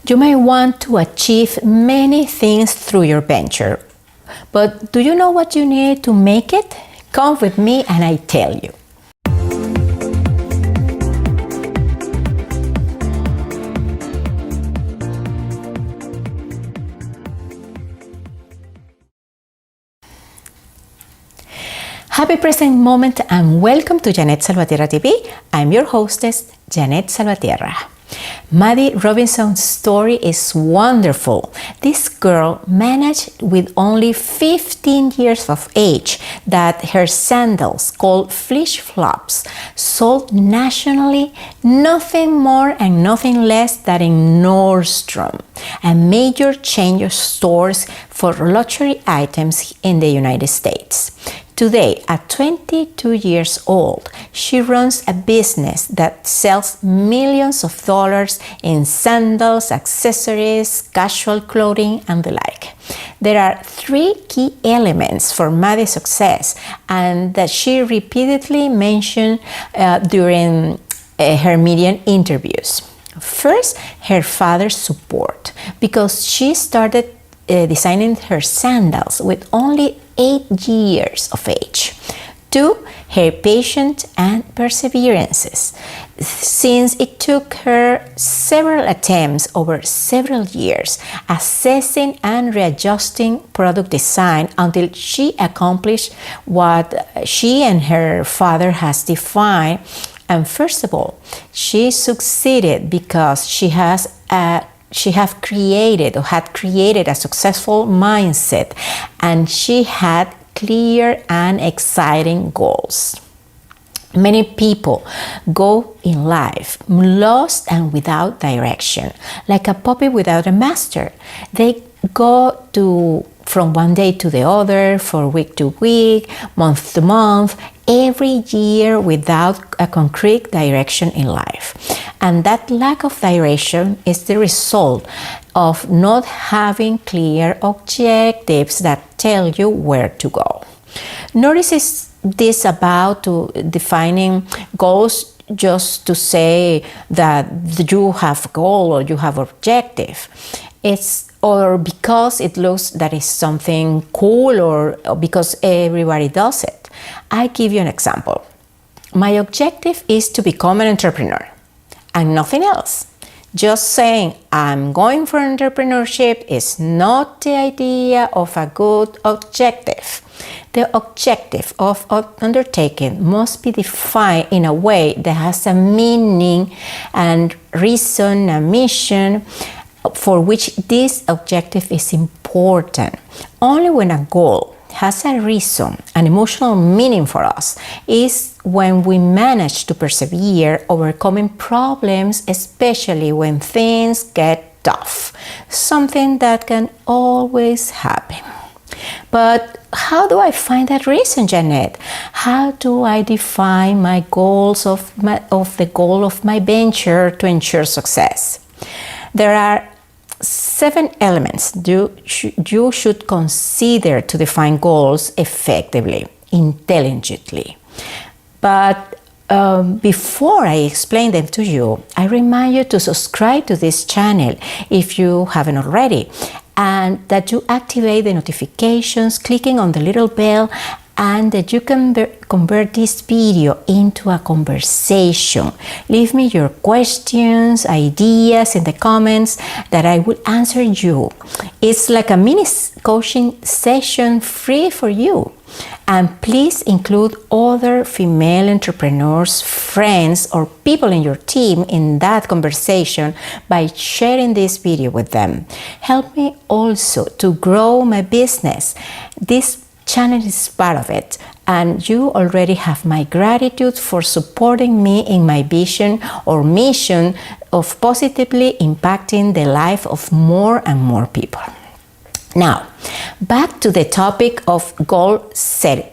You may want to achieve many things through your venture, but do you know what you need to make it? Come with me and I tell you. Happy present moment and welcome to Jeanette Salvatierra TV. I'm your hostess, Jeanette Salvatierra. Maddie Robinson's story is wonderful. This girl managed with only 15 years of age that her sandals, called fleece flops, sold nationally nothing more and nothing less than in Nordstrom, a major chain of stores for luxury items in the United States. Today, at 22 years old, she runs a business that sells millions of dollars in sandals, accessories, casual clothing, and the like. There are 3 key elements for Maddie's success and that she repeatedly mentioned during her media interviews. First, her father's support, because she started designing her sandals with only 8 years of age. 2, her patience and perseverances, since it took her several attempts over several years, assessing and readjusting product design until she accomplished what she and her father has defined. And first of all, she succeeded because she had created a successful mindset, and she had clear and exciting goals. Many people go in life lost and without direction, like a puppy without a master. They go from one day to the other, from week to week, month to month, every year without a concrete direction in life. And that lack of direction is the result of not having clear objectives that tell you where to go. Notice this about defining goals just to say that you have a goal or you have objective. Or because it looks that is something cool, or because everybody does it. I give you an example. My objective is to become an entrepreneur and nothing else. Just saying I'm going for entrepreneurship is not the idea of a good objective. The objective of undertaking must be defined in a way that has a meaning and reason, a mission, for which this objective is important. Only when a goal has a reason, an emotional meaning for us, is when we manage to persevere, overcoming problems, especially when things get tough, something that can always happen. But how do I find that reason, Jeanette? How do I define my goals of the goal of my venture to ensure success? There are 7 elements you should consider to define goals effectively, intelligently. But before I explain them to you, I remind you to subscribe to this channel if you haven't already, and that you activate the notifications, clicking on the little bell, and that you can convert this video into a conversation. Leave me your questions, ideas in the comments that I will answer you. It's like a mini coaching session free for you. And please include other female entrepreneurs, friends, or people in your team in that conversation by sharing this video with them. Help me also to grow my business. This channel is part of it, and you already have my gratitude for supporting me in my vision or mission of positively impacting the life of more and more people. Now, back to the topic of goal setting.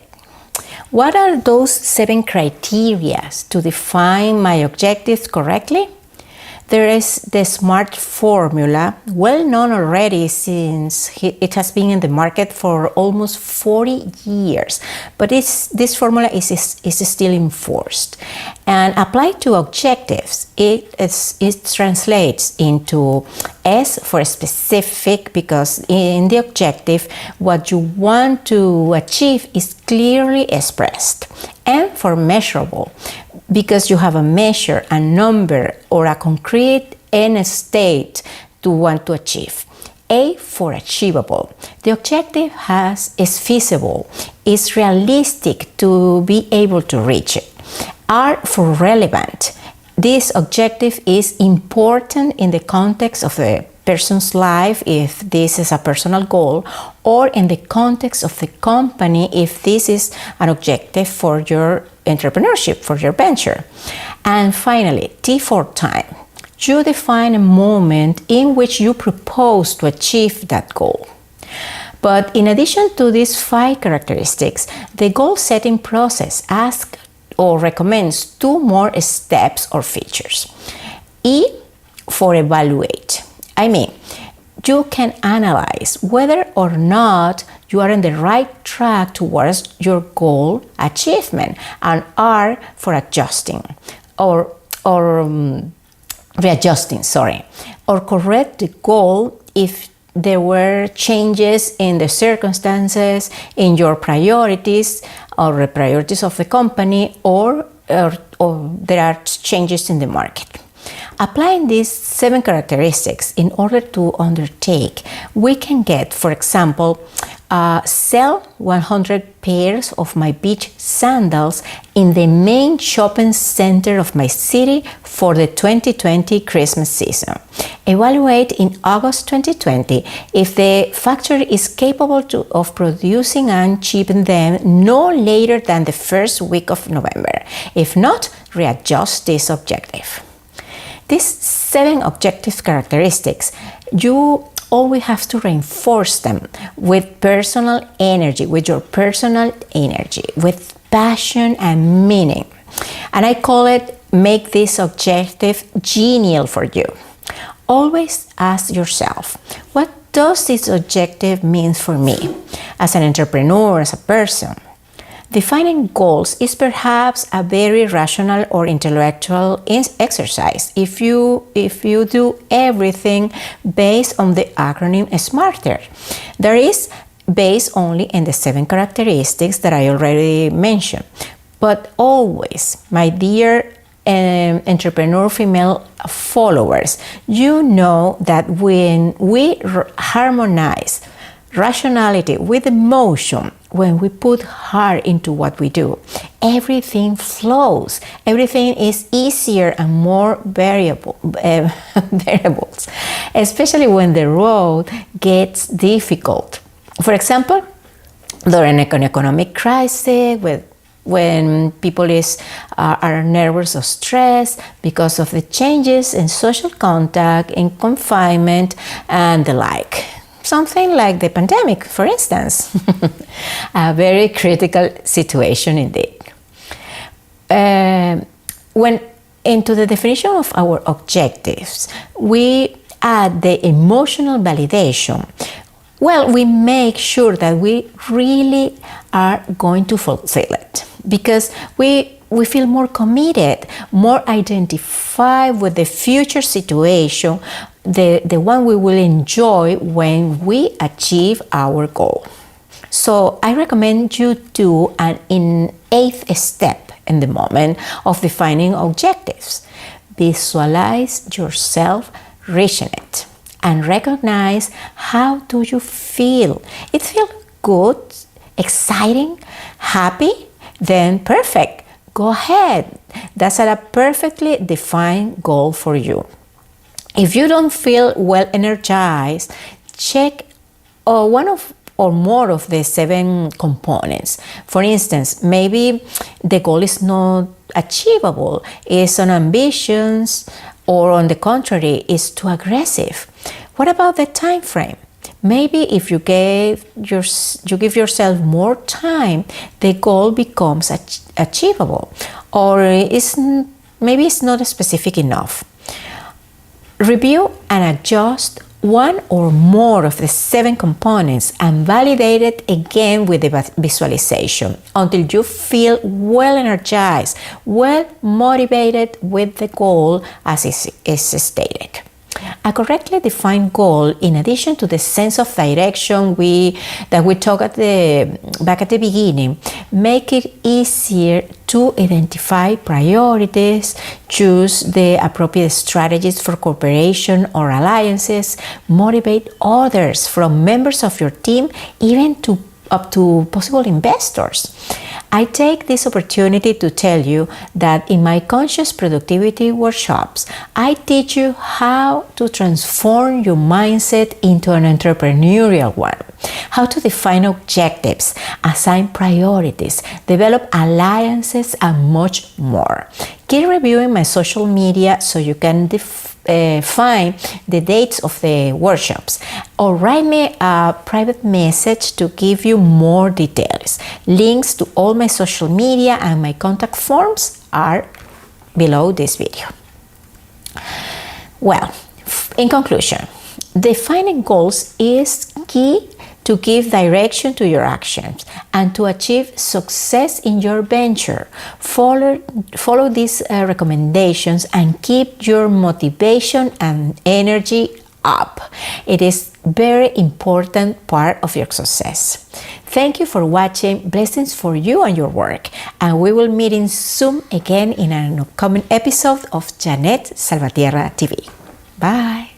What are those 7 criteria to define my objectives correctly? There is the SMART formula, well known already since it has been in the market for almost 40 years, but this formula is still enforced. And applied to objectives, it translates into S for specific, because in the objective, what you want to achieve is clearly expressed. M for measurable, because you have a measure, a number, or a concrete end state to want to achieve. A for achievable. The objective is feasible, is realistic to be able to reach it. R for relevant. This objective is important in the context of the person's life, if this is a personal goal, or in the context of the company, if this is an objective for your entrepreneurship, for your venture. And finally, T for time. You define a moment in which you propose to achieve that goal. But in addition to these 5 characteristics, the goal setting process asks or recommends 2 more steps or features. E for evaluate. I mean, you can analyze whether or not you are on the right track towards your goal achievement. And R for adjusting or readjusting, or correct the goal if there were changes in the circumstances, in your priorities, or the priorities of the company, or there are changes in the market. Applying these 7 characteristics in order to undertake, we can get, for example, sell 100 pairs of my beach sandals in the main shopping center of my city for the 2020 Christmas season. Evaluate in August 2020 if the factory is capable of producing and shipping them no later than the first week of November. If not, readjust this objective. These 7 objective characteristics, you always have to reinforce them with personal energy, with your personal energy, with passion and meaning. And I call it, make this objective genial for you. Always ask yourself, what does this objective mean for me as an entrepreneur, as a person? Defining goals is perhaps a very rational or intellectual exercise if you do everything based on the acronym SMARTER. There is based only in the 7 characteristics that I already mentioned. But always, my dear entrepreneur female followers, you know that when we harmonize rationality with emotion, when we put heart into what we do, everything flows. Everything is easier and more variables, especially when the road gets difficult. For example, during an economic crisis, when people are nervous or stressed because of the changes in social contact, in confinement, and the like. Something like the pandemic, for instance. A very critical situation indeed. When into the definition of our objectives, we add the emotional validation. Well, we make sure that we really are going to fulfill it, because we feel more committed, more identified with the future situation, the one we will enjoy when we achieve our goal. So I recommend you do an 8th step in the moment of defining objectives. Visualize yourself reaching it and recognize, how do you feel? It feels good, exciting, happy? Then perfect. Go ahead. That's a perfectly defined goal for you. If you don't feel well energized, check one of or more of the 7 components. For instance, maybe the goal is not achievable, is unambitious, or on the contrary, is too aggressive. What about the time frame? Maybe if you give yourself more time, the goal becomes achievable, or maybe it's not specific enough. Review and adjust one or more of the 7 components and validate it again with the visualization until you feel well energized, well motivated with the goal as is stated. A correctly defined goal, in addition to the sense of direction that we talked back at the beginning, make it easier to identify priorities, choose the appropriate strategies for cooperation or alliances, motivate others from members of your team, even up to possible investors. I take this opportunity to tell you that in my conscious productivity workshops, I teach you how to transform your mindset into an entrepreneurial one, how to define objectives, assign priorities, develop alliances, and much more. Keep reviewing my social media so you can find the dates of the workshops, or write me a private message to give you more details. Links to all my social media and my contact forms are below this video. Well, in conclusion, defining goals is key to give direction to your actions and to achieve success in your venture. Follow these recommendations and keep your motivation and energy up. It is very important part of your success. Thank you for watching. Blessings for you and your work. And we will meet in soon again in an upcoming episode of Jeanette Salvatierra TV. Bye.